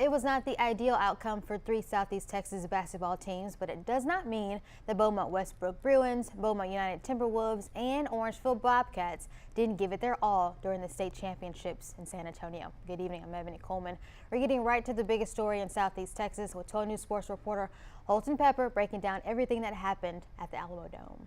It was not the ideal outcome for three Southeast Texas basketball teams, but it does not mean the Beaumont West Brook Bruins, Beaumont United Timberwolves, and Orangeville Bobcats didn't give it their all during the state championships in San Antonio. Good evening, I'm Ebony Coleman. We're getting right to the biggest story in Southeast Texas with 12 News Sports reporter Holton Pepper breaking down everything that happened at the Alamo Dome.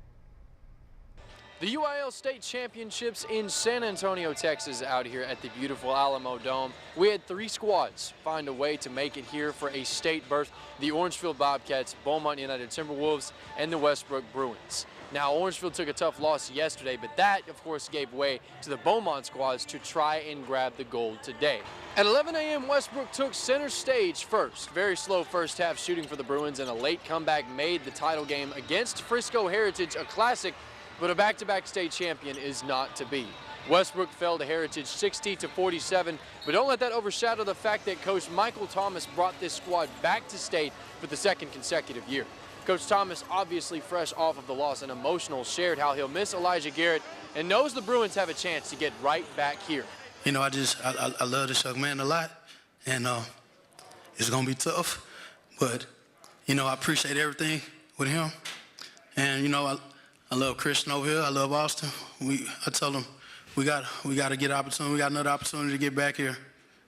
The UIL State Championships in San Antonio, Texas, out here at the beautiful Alamo Dome. We had three squads find a way to make it here for a state berth: the Orangeville Bobcats, Beaumont United Timberwolves, and the West Brook Bruins. Now, Orangeville took a tough loss yesterday, but that, of course, gave way to the Beaumont squads to try and grab the gold today. At 11 a.m., Westbrook took center stage first. Very slow first half shooting for the Bruins, and a late comeback made the title game against Frisco Heritage a classic. But a back-to-back state champion is not to be. Westbrook fell to Heritage 60-47, but don't let that overshadow the fact that Coach Michael Thomas brought this squad back to state for the second consecutive year. Coach Thomas, obviously fresh off of the loss and emotional, shared how he'll miss Elijah Garrett and knows the Bruins have a chance to get right back here. You know, I love this young man a lot, and it's going to be tough, but, you know, I appreciate everything with him, and, you know, I love Christian over here. I love Austin. I told him we got to get opportunity. We got another opportunity to get back here,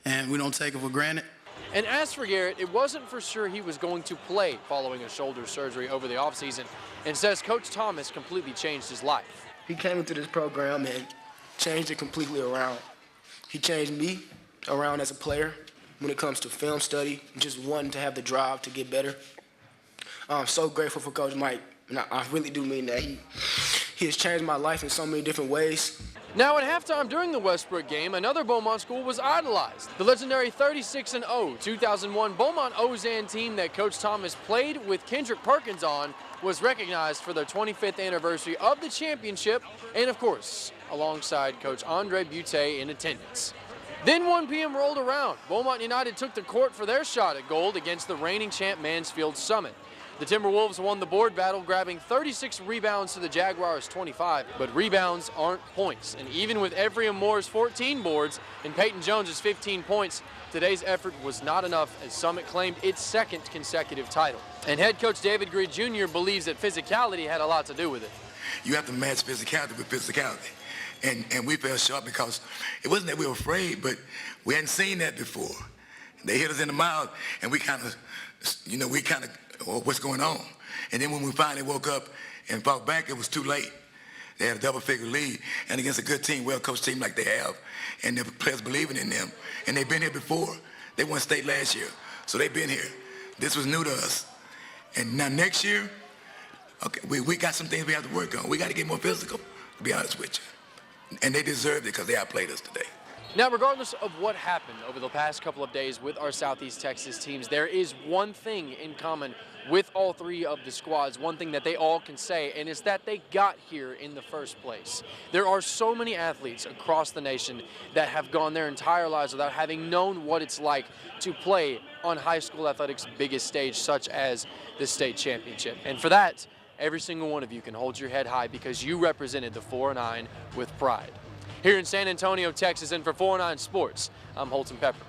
and we don't take it for granted. And as for Garrett, it wasn't for sure he was going to play following a shoulder surgery over the offseason, and says Coach Thomas completely changed his life. He came into this program and changed it completely around. He changed me around as a player when it comes to film study, just wanting to have the drive to get better. I'm so grateful for Coach Mike. And I really do mean that. He has changed my life in so many different ways. Now at halftime during the Westbrook game, another Beaumont school was idolized. The legendary 36-0 2001 Beaumont Ozan team that Coach Thomas played with Kendrick Perkins on was recognized for their 25th anniversary of the championship, and of course, alongside Coach Andre Butte in attendance. Then 1 p.m. rolled around. Beaumont United took the court for their shot at gold against the reigning champ Mansfield Summit. The Timberwolves won the board battle, grabbing 36 rebounds to the Jaguars' 25. But rebounds aren't points. And even with Every Moore's 14 boards and Peyton Jones's 15 points, today's effort was not enough as Summit claimed its second consecutive title. And head coach David Greer Jr. believes that physicality had a lot to do with it. You have to match physicality with physicality. And we fell short because it wasn't that we were afraid, but we hadn't seen that before. They hit us in the mouth, and we kind of, what's going on? And then when we finally woke up and fought back, it was too late. They had a double-figure lead, and against a good team, well-coached team like they have, and the players believing in them. And they've been here before. They won state last year, so they've been here. This was new to us. And now next year, okay, we got some things we have to work on. We got to get more physical, to be honest with you. And they deserved it because they outplayed us today. Now, regardless of what happened over the past couple of days with our Southeast Texas teams, there is one thing in common with all three of the squads, one thing that they all can say, and it's that they got here in the first place. There are so many athletes across the nation that have gone their entire lives without having known what it's like to play on high school athletics' biggest stage, such as the state championship. And for that, every single one of you can hold your head high because you represented the 4-9 with pride. Here in San Antonio, Texas, and for 4-9 Sports, I'm Holton Pepper.